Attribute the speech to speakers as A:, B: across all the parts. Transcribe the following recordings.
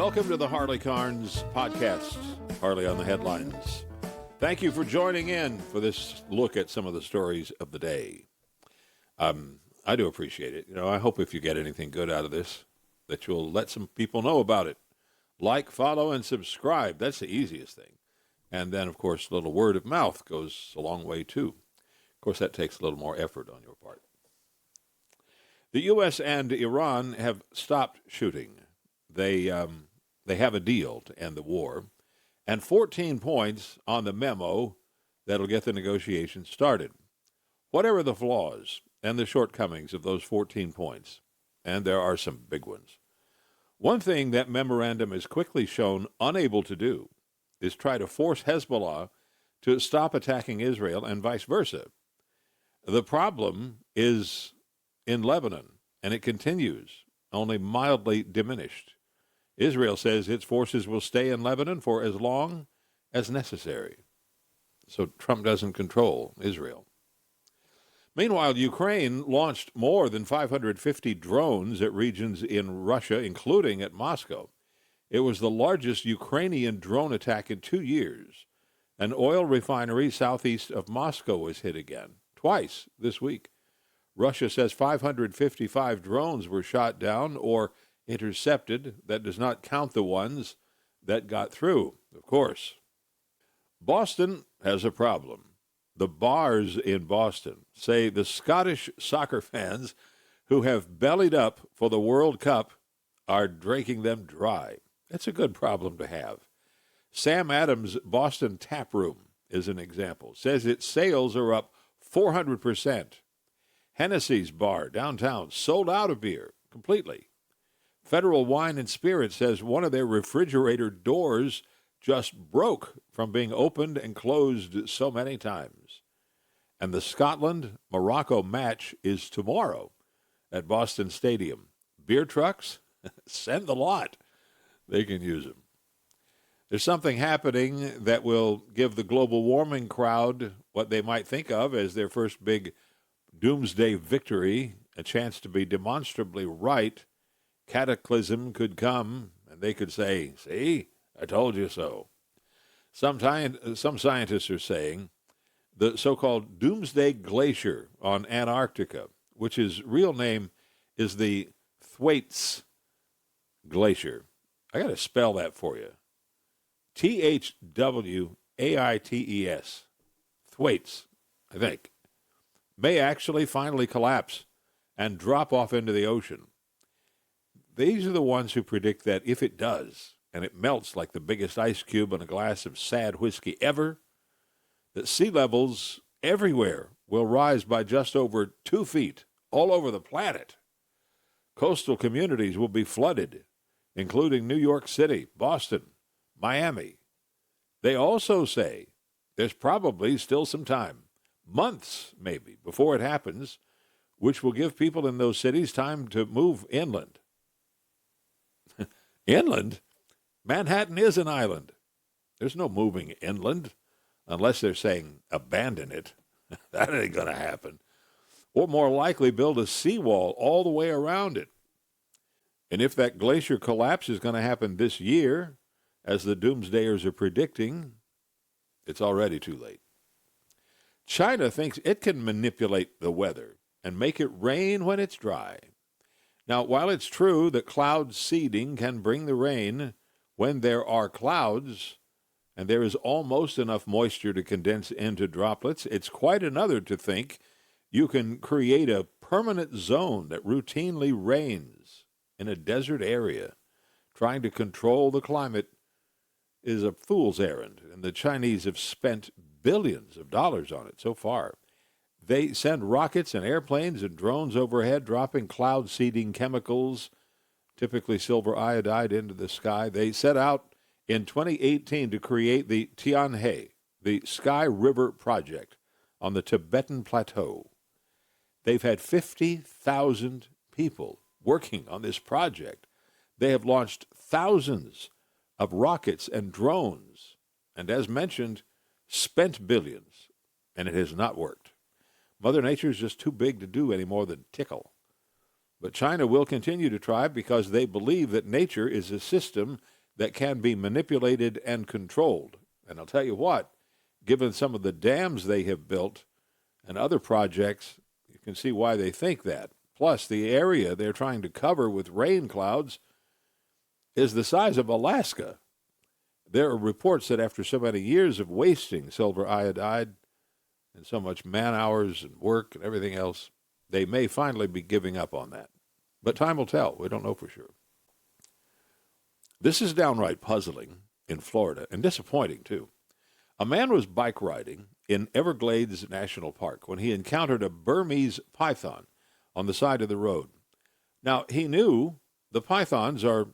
A: Welcome to the Harley Carnes podcast, Harley on the Headlines. Thank you for joining in for this look at some of the stories of the day. I do appreciate it. I hope if you get anything good out of this, that you'll let some people know about it. Like, follow, and subscribe. That's the easiest thing. And then, of course, a little word of mouth goes a long way, too. Of course, that takes a little more effort on your part. The U.S. and Iran have stopped shooting. They have a deal to end the war, and 14 points on the memo that'll get the negotiations started. Whatever the flaws and the shortcomings of those 14 points, and there are some big ones, one thing that memorandum is quickly shown unable to do is try to force Hezbollah to stop attacking Israel and vice versa. The problem is in Lebanon, and it continues, only mildly diminished. Israel says its forces will stay in Lebanon for as long as necessary. So Trump doesn't control Israel. Meanwhile, Ukraine launched more than 550 drones at regions in Russia, including at Moscow. It was the largest Ukrainian drone attack in 2 years. An oil refinery southeast of Moscow was hit again, twice this week. Russia says 555 drones were shot down or intercepted. That does not count the ones that got through, of course. Boston has a problem. The bars in Boston say the Scottish soccer fans who have bellied up for the World Cup are drinking them dry. That's a good problem to have. Sam Adams' Boston Tap Room is an example. Says its sales are up 400%. Hennessy's bar downtown sold out of beer completely. Federal Wine and Spirits says one of their refrigerator doors just broke from being opened and closed so many times. And the Scotland-Morocco match is tomorrow at Boston Stadium. Beer trucks, send the lot. They can use them. There's something happening that will give the global warming crowd what they might think of as their first big doomsday victory, a chance to be demonstrably right. Cataclysm could come, and they could say, see, I told you so. Some scientists are saying the so-called Doomsday Glacier on Antarctica, which his real name is the Thwaites Glacier. I got to spell that for you. Thwaites. Thwaites, I think. May actually finally collapse and drop off into the ocean. These are the ones who predict that if it does, and it melts like the biggest ice cube in a glass of sad whiskey ever, that sea levels everywhere will rise by just over 2 feet all over the planet. Coastal communities will be flooded, including New York City, Boston, Miami. They also say there's probably still some time, months maybe, before it happens, which will give people in those cities time to move inland. Inland? Manhattan is an island. There's no moving inland unless they're saying abandon it. That ain't going to happen. Or more likely build a seawall all the way around it. And if that glacier collapse is going to happen this year, as the doomsdayers are predicting, it's already too late. China thinks it can manipulate the weather and make it rain when it's dry. Now, while it's true that cloud seeding can bring the rain when there are clouds and there is almost enough moisture to condense into droplets, it's quite another to think you can create a permanent zone that routinely rains in a desert area. Trying to control the climate is a fool's errand, and the Chinese have spent billions of dollars on it so far. They send rockets and airplanes and drones overhead, dropping cloud-seeding chemicals, typically silver iodide, into the sky. They set out in 2018 to create the Tianhe, the Sky River Project, on the Tibetan Plateau. They've had 50,000 people working on this project. They have launched thousands of rockets and drones, and as mentioned, spent billions, and it has not worked. Mother Nature is just too big to do any more than tickle. But China will continue to try because they believe that nature is a system that can be manipulated and controlled. And I'll tell you what, given some of the dams they have built and other projects, you can see why they think that. Plus, the area they're trying to cover with rain clouds is the size of Alaska. There are reports that after so many years of wasting silver iodide and so much man-hours and work and everything else, they may finally be giving up on that. But time will tell. We don't know for sure. This is downright puzzling in Florida, and disappointing, too. A man was bike riding in Everglades National Park when he encountered a Burmese python on the side of the road. Now, he knew the pythons are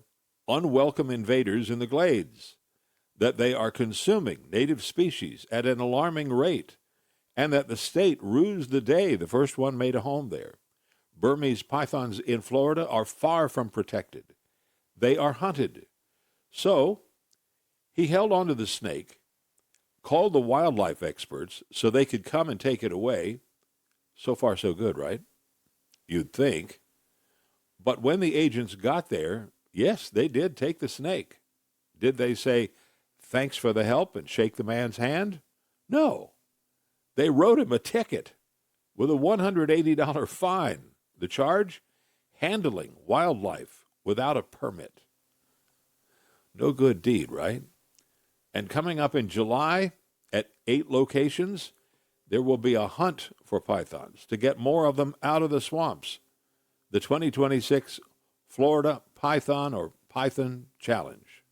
A: unwelcome invaders in the glades, that they are consuming native species at an alarming rate, and that the state rues the day the first one made a home there. Burmese pythons in Florida are far from protected. They are hunted. So he held onto the snake, called the wildlife experts so they could come and take it away. So far, so good, right? You'd think. But when the agents got there, yes, they did take the snake. Did they say, thanks for the help and shake the man's hand? No. They wrote him a ticket with a $180 fine. The charge? Handling wildlife without a permit. No good deed, right? And coming up in July at 8 locations, there will be a hunt for pythons to get more of them out of the swamps. The 2026 Florida Python or Python Challenge.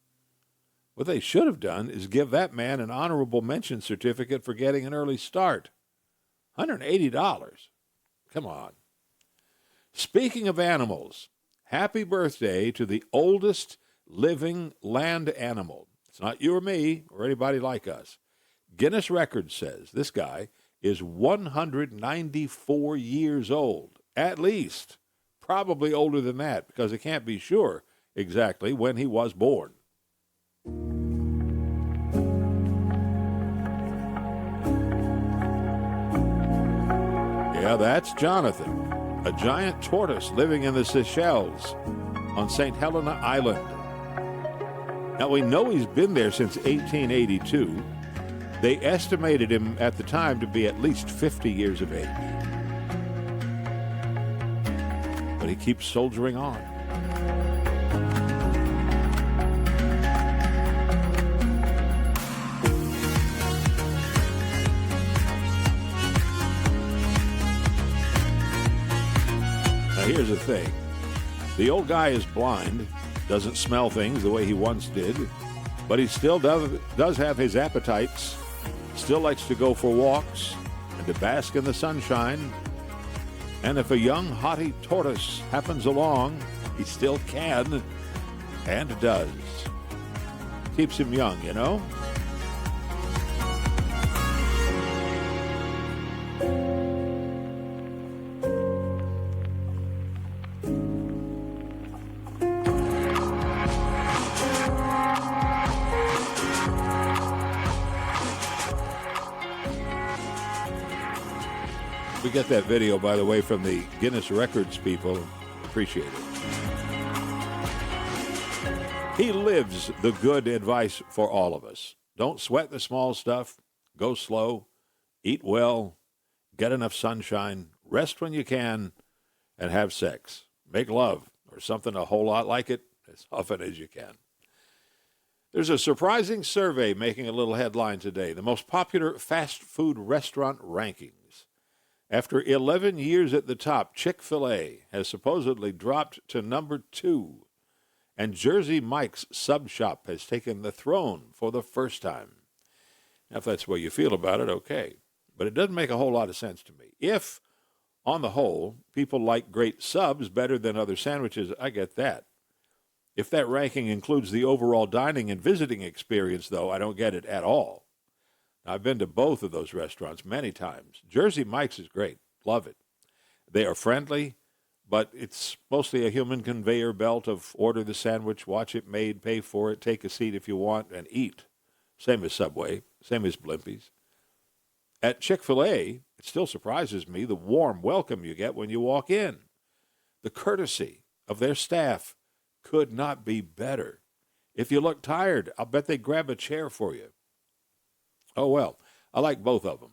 A: What they should have done is give that man an honorable mention certificate for getting an early start. $180. Come on. Speaking of animals, happy birthday to the oldest living land animal. It's not you or me or anybody like us. Guinness Records says this guy is 194 years old, at least. Probably older than that, because it can't be sure exactly when he was born. Yeah, that's Jonathan, a giant tortoise living in the Seychelles on St. Helena Island. Now, we know he's been there since 1882. They estimated him at the time to be at least 50 years of age. But he keeps soldiering on. Now, here's the thing. The old guy is blind, doesn't smell things the way he once did, but he still does have his appetites, still likes to go for walks and to bask in the sunshine. And if a young haughty tortoise happens along, he still can and does. Keeps him young, you know? We get that video, by the way, from the Guinness Records people. Appreciate it. He lives the good advice for all of us. Don't sweat the small stuff. Go slow. Eat well. Get enough sunshine. Rest when you can. And have sex. Make love or something a whole lot like it as often as you can. There's a surprising survey making a little headline today. The most popular fast food restaurant rankings. After 11 years at the top, Chick-fil-A has supposedly dropped to number 2, and Jersey Mike's Sub Shop has taken the throne for the first time. Now, if that's the way you feel about it, okay. But it doesn't make a whole lot of sense to me. If, on the whole, people like great subs better than other sandwiches, I get that. If that ranking includes the overall dining and visiting experience, though, I don't get it at all. I've been to both of those restaurants many times. Jersey Mike's is great. Love it. They are friendly, but it's mostly a human conveyor belt of order the sandwich, watch it made, pay for it, take a seat if you want, and eat. Same as Subway, same as Blimpies. At Chick-fil-A, it still surprises me the warm welcome you get when you walk in. The courtesy of their staff could not be better. If you look tired, I'll bet they grab a chair for you. Oh, well, I like both of them.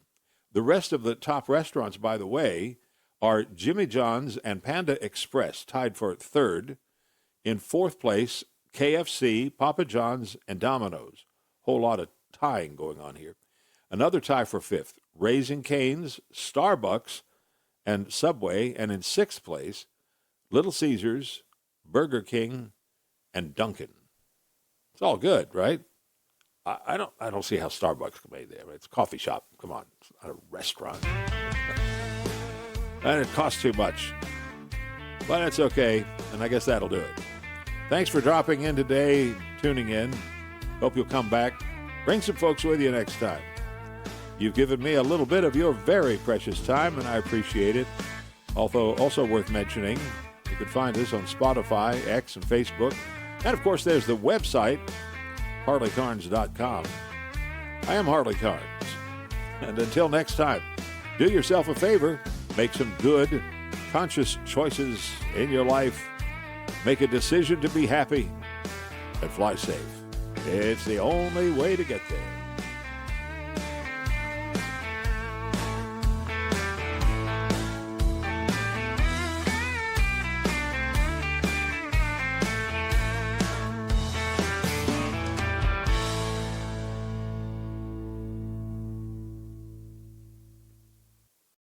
A: The rest of the top restaurants, by the way, are Jimmy John's and Panda Express, tied for third. In fourth place, KFC, Papa John's, and Domino's. Whole lot of tying going on here. Another tie for fifth, Raising Cane's, Starbucks, and Subway. And in sixth place, Little Caesars, Burger King, and Dunkin'. It's all good, right? I don't see how Starbucks can be there. It's a coffee shop. Come on, it's not a restaurant. And it costs too much. But it's okay, and I guess that'll do it. Thanks for dropping in today, tuning in. Hope you'll come back. Bring some folks with you next time. You've given me a little bit of your very precious time, and I appreciate it. Although also worth mentioning, you can find us on Spotify, X, and Facebook. And, of course, there's the website, HarleyCarnes.com. I am Harley Carnes. And until next time, do yourself a favor. Make some good, conscious choices in your life. Make a decision to be happy and fly safe. It's the only way to get there.